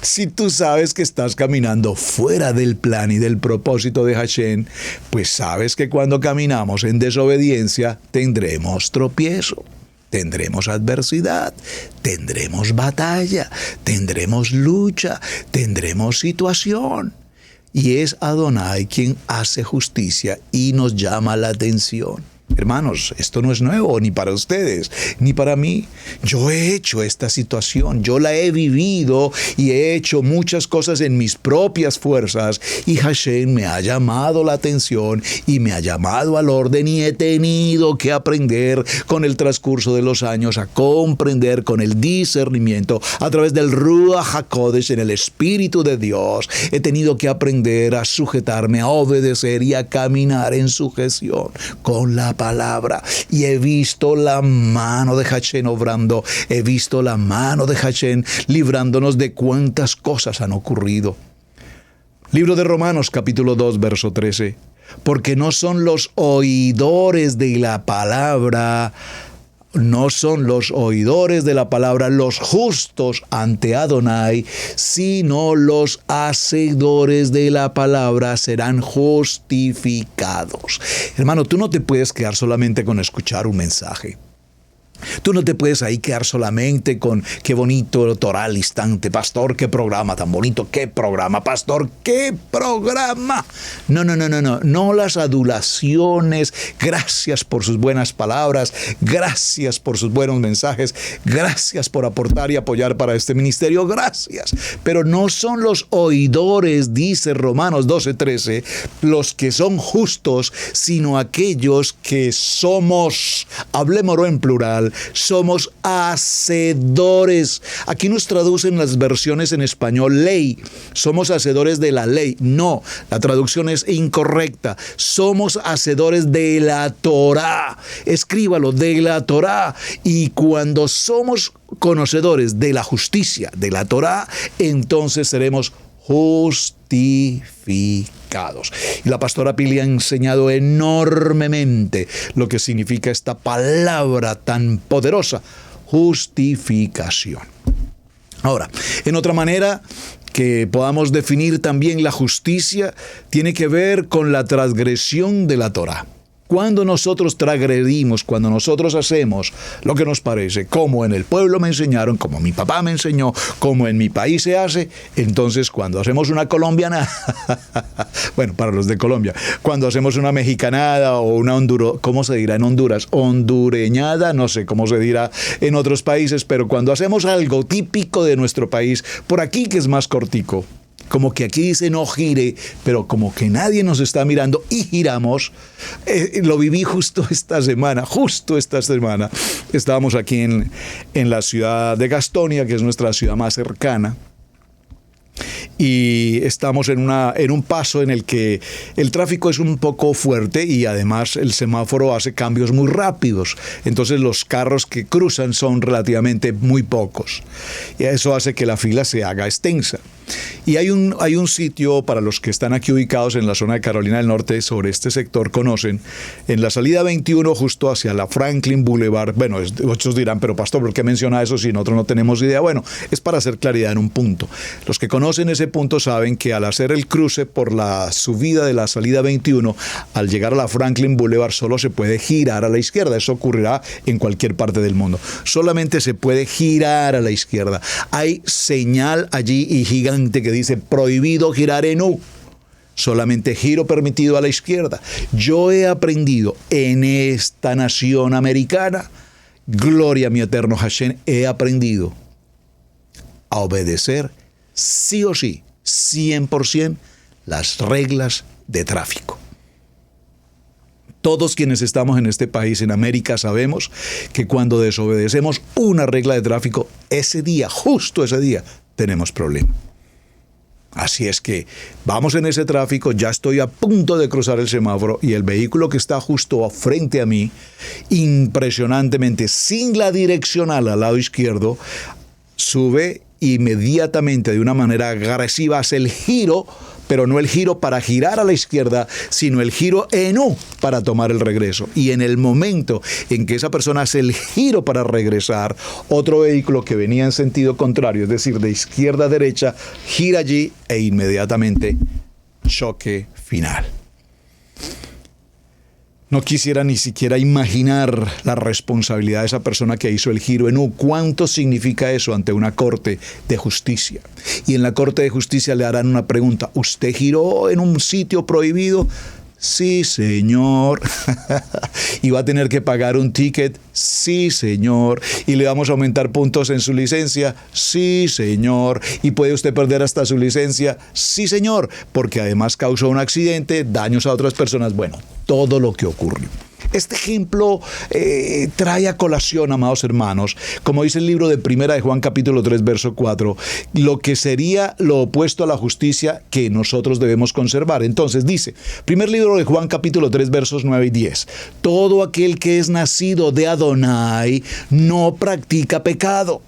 Si tú sabes que estás caminando fuera del plan y del propósito de Hashem, pues sabes que cuando caminamos en desobediencia tendremos tropiezo, tendremos adversidad, tendremos batalla, tendremos lucha, tendremos situación. Y es Adonai quien hace justicia y nos llama la atención. Hermanos, esto no es nuevo ni para ustedes, ni para mí. Yo he hecho esta situación, yo la he vivido y he hecho muchas cosas en mis propias fuerzas y Hashem me ha llamado la atención y me ha llamado al orden y he tenido que aprender con el transcurso de los años a comprender con el discernimiento a través del Ruach HaKodesh en el Espíritu de Dios. He tenido que aprender a sujetarme, a obedecer y a caminar en sujeción con la palabra, y he visto la mano de Hashem obrando, he visto la mano de Hashem librándonos de cuántas cosas han ocurrido. Libro de Romanos, capítulo 2, verso 13. Porque no son los oidores de la palabra, los justos ante Adonai, sino los hacedores de la palabra serán justificados. Hermano, tú no te puedes quedar solamente con escuchar un mensaje. Tú no te puedes ahí quedar solamente con qué bonito Torah al instante. Pastor, qué programa tan bonito, qué programa, pastor, qué programa. No las adulaciones. Gracias por sus buenas palabras, gracias por sus buenos mensajes, gracias por aportar y apoyar para este ministerio, gracias. Pero no son los oidores, dice Romanos 12:13, los que son justos, sino aquellos que somos, hablémoslo en plural, somos hacedores. Aquí nos traducen las versiones en español ley. Somos hacedores de la ley. No, la traducción es incorrecta. Somos hacedores de la Torá. Escríbalo, de la Torá. Y cuando somos conocedores de la justicia de la Torá, entonces seremos justificados. Y la pastora Pili ha enseñado enormemente lo que significa esta palabra tan poderosa, justificación. Ahora, en otra manera que podamos definir también la justicia, tiene que ver con la transgresión de la Torá. Cuando nosotros transgredimos, cuando nosotros hacemos lo que nos parece, como en el pueblo me enseñaron, como mi papá me enseñó, como en mi país se hace, entonces cuando hacemos una colombiana, bueno, para los de Colombia, cuando hacemos una mexicanada o una ¿cómo se dirá en Honduras? Hondureñada, no sé cómo se dirá en otros países, pero cuando hacemos algo típico de nuestro país, por aquí que es más cortico, como que aquí dice no gire, pero como que nadie nos está mirando y giramos. Lo viví justo esta semana. Estábamos aquí en la ciudad de Gastonia, que es nuestra ciudad más cercana. Y estamos en un paso en el que el tráfico es un poco fuerte y además el semáforo hace cambios muy rápidos. Entonces los carros que cruzan son relativamente muy pocos. Y eso hace que la fila se haga extensa. Y hay un sitio, para los que están aquí ubicados en la zona de Carolina del Norte, sobre este sector conocen, en la salida 21 justo hacia la Franklin Boulevard. Bueno, muchos dirán, pero pastor, ¿por qué menciona eso si nosotros no tenemos idea? Bueno, es para hacer claridad en un punto. Los que conocen ese punto saben que al hacer el cruce por la subida de la salida 21, al llegar a la Franklin Boulevard solo se puede girar a la izquierda. Eso ocurrirá en cualquier parte del mundo. Solamente se puede girar a la izquierda. Hay señal allí y gigante que dice prohibido girar en U. Solamente giro permitido a la izquierda. Yo he aprendido en esta nación americana, gloria a mi eterno Hashem, he aprendido a obedecer sí o sí, 100%, las reglas de tráfico. Todos quienes estamos en este país, en América, sabemos que cuando desobedecemos una regla de tráfico, ese día, justo ese día, tenemos problema. Así es que vamos en ese tráfico, ya estoy a punto de cruzar el semáforo y el vehículo que está justo frente a mí, impresionantemente, sin la direccional al lado izquierdo, sube inmediatamente de una manera agresiva, hace el giro, pero no el giro para girar a la izquierda, sino el giro en U para tomar el regreso. Y en el momento en que esa persona hace el giro para regresar, otro vehículo que venía en sentido contrario, es decir, de izquierda a derecha, gira allí e inmediatamente choque final. No quisiera ni siquiera imaginar la responsabilidad de esa persona que hizo el giro en U. ¿Cuánto significa eso ante una corte de justicia? Y en la corte de justicia le harán una pregunta. ¿Usted giró en un sitio prohibido? Sí, señor. ¿Y va a tener que pagar un ticket? Sí, señor. ¿Y le vamos a aumentar puntos en su licencia? Sí, señor. ¿Y puede usted perder hasta su licencia? Sí, señor. Porque además causó un accidente, daños a otras personas. Bueno, todo lo que ocurrió. Este ejemplo trae a colación, amados hermanos, como dice el libro de Primera de Juan capítulo 3, verso 4, lo que sería lo opuesto a la justicia que nosotros debemos conservar. Entonces dice, primer libro de Juan capítulo 3, versos 9 y 10, todo aquel que es nacido de Adonai no practica pecado.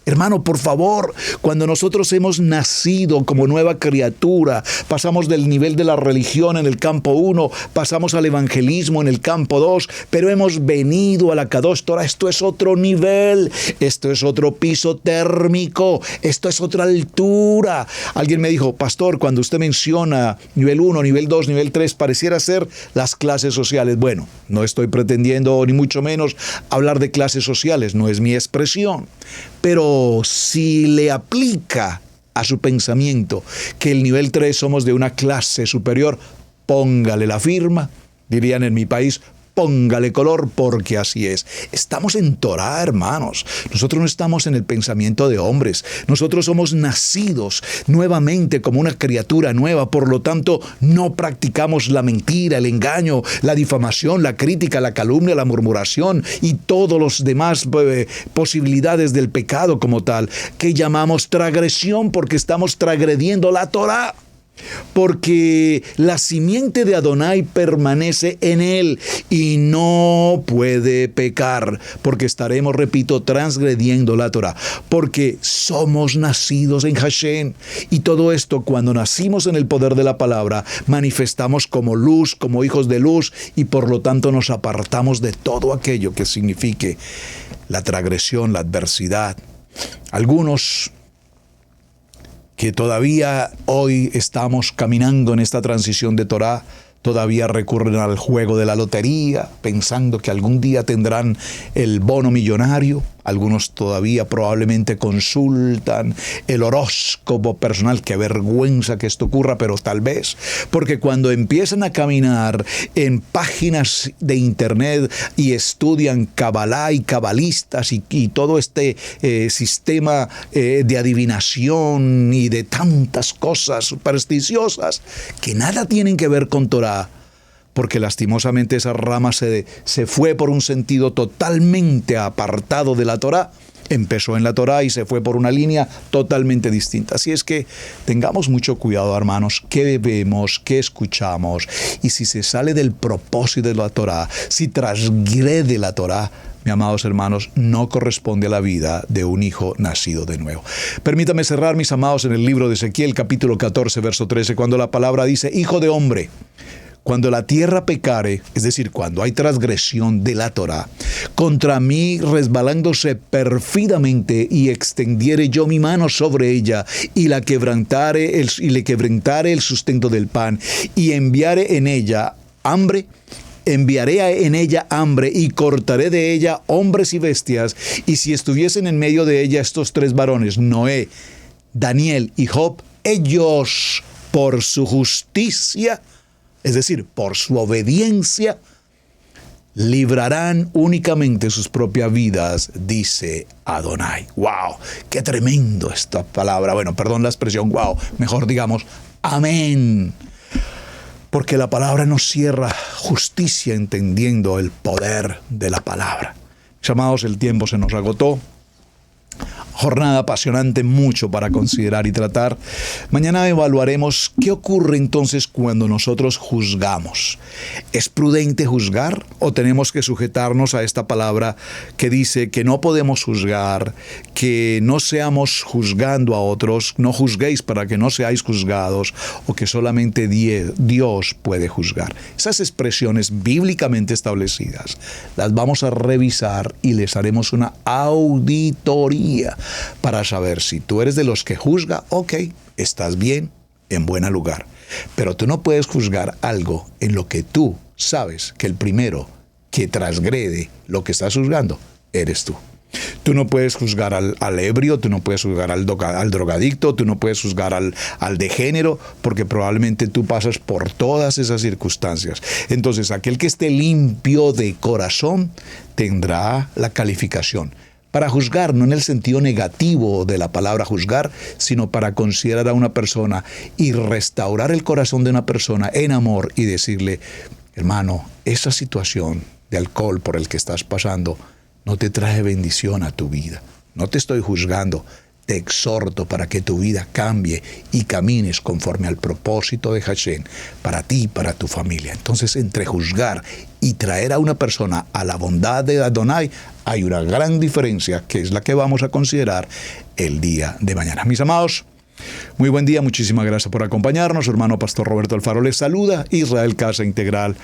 Hermano, por favor, cuando nosotros hemos nacido como nueva criatura, pasamos del nivel de la religión en el campo 1, pasamos al evangelismo en el campo 2, pero hemos venido a la Kadosh Torah. Esto es otro nivel, esto es otro piso térmico, esto es otra altura. Alguien me dijo, pastor, cuando usted menciona nivel 1, nivel 2, nivel 3, pareciera ser las clases sociales. Bueno, no estoy pretendiendo ni mucho menos hablar de clases sociales, no es mi expresión. Pero si le aplica a su pensamiento que el nivel 3 somos de una clase superior, póngale la firma, dirían en mi país, póngale color, porque así es. Estamos en Torah, hermanos. Nosotros no estamos en el pensamiento de hombres. Nosotros somos nacidos nuevamente como una criatura nueva. Por lo tanto, no practicamos la mentira, el engaño, la difamación, la crítica, la calumnia, la murmuración y todos los demás posibilidades del pecado como tal, que llamamos transgresión, porque estamos transgrediendo la Torah. Porque la simiente de Adonai permanece en él y no puede pecar, porque estaremos, repito, transgrediendo la Torah, porque somos nacidos en Hashem. Y todo esto, cuando nacimos en el poder de la palabra, manifestamos como luz, como hijos de luz, y por lo tanto nos apartamos de todo aquello que signifique la transgresión, la adversidad. Algunos que todavía hoy estamos caminando en esta transición de Torah, todavía recurren al juego de la lotería, pensando que algún día tendrán el bono millonario. Algunos todavía probablemente consultan el horóscopo personal. Qué vergüenza que esto ocurra, pero tal vez. Porque cuando empiezan a caminar en páginas de internet y estudian Kabbalah y cabalistas y todo este sistema de adivinación y de tantas cosas supersticiosas que nada tienen que ver con Torah, porque lastimosamente esa rama se fue por un sentido totalmente apartado de la Torah, empezó en la Torah y se fue por una línea totalmente distinta. Así es que tengamos mucho cuidado, hermanos, qué vemos, qué escuchamos, y si se sale del propósito de la Torah, si transgrede la Torah, mis amados hermanos, no corresponde a la vida de un hijo nacido de nuevo. Permítame cerrar, mis amados, en el libro de Ezequiel, capítulo 14, verso 13, cuando la palabra dice, hijo de hombre, cuando la tierra pecare, es decir, cuando hay transgresión de la Torah, contra mí resbalándose perfidamente y extendiere yo mi mano sobre ella y le quebrantare el sustento del pan y enviaré en ella hambre, enviaré en ella hambre y cortaré de ella hombres y bestias, y si estuviesen en medio de ella estos tres varones, Noé, Daniel y Job, ellos por su justicia, es decir, por su obediencia, librarán únicamente sus propias vidas, dice Adonai. ¡Wow! ¡Qué tremendo esta palabra! Bueno, perdón la expresión wow, mejor digamos amén. porque la palabra nos cierra justicia entendiendo el poder de la palabra. Mis amados, el tiempo se nos agotó. Jornada apasionante, mucho para considerar y tratar. Mañana evaluaremos qué ocurre entonces cuando nosotros juzgamos. ¿Es prudente juzgar o tenemos que sujetarnos a esta palabra que dice que no podemos juzgar, que no seamos juzgando a otros, no juzguéis para que no seáis juzgados, o que solamente Dios puede juzgar? Esas expresiones bíblicamente establecidas las vamos a revisar y les haremos una auditoría para saber si tú eres de los que juzga. Ok, estás bien, en buen lugar. Pero tú no puedes juzgar algo en lo que tú sabes que el primero que transgrede lo que estás juzgando eres tú. Tú no puedes juzgar al ebrio, tú no puedes juzgar al drogadicto, tú no puedes juzgar al degénero, porque probablemente tú pasas por todas esas circunstancias. Entonces, aquel que esté limpio de corazón tendrá la calificación para juzgar, no en el sentido negativo de la palabra juzgar, sino para considerar a una persona y restaurar el corazón de una persona en amor y decirle: hermano, esa situación de alcohol por el que estás pasando no te trae bendición a tu vida. No te estoy juzgando, te exhorto para que tu vida cambie y camines conforme al propósito de Hashem para ti y para tu familia. Entonces, entre juzgar y traer a una persona a la bondad de Adonai, hay una gran diferencia, que es la que vamos a considerar el día de mañana. Mis amados, muy buen día, muchísimas gracias por acompañarnos. Su hermano Pastor Roberto Alfaro les saluda, Israel Casa Integral.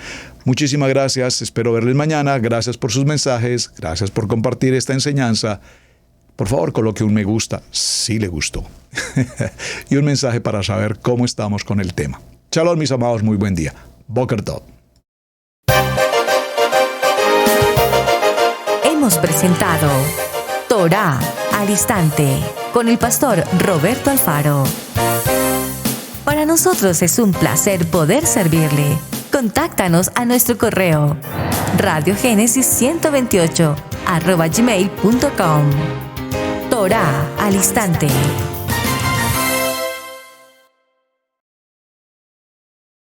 Muchísimas gracias, espero verles mañana. Gracias por sus mensajes, gracias por compartir esta enseñanza. Por favor, coloque un me gusta si le gustó y un mensaje para saber cómo estamos con el tema. Shalom, mis amados, muy buen día. Boker Tov. Hemos presentado Torá al Instante con el pastor Roberto Alfaro. Para nosotros es un placer poder servirle. Contáctanos a nuestro correo radiogenesis128@gmail.com. Torá al Instante.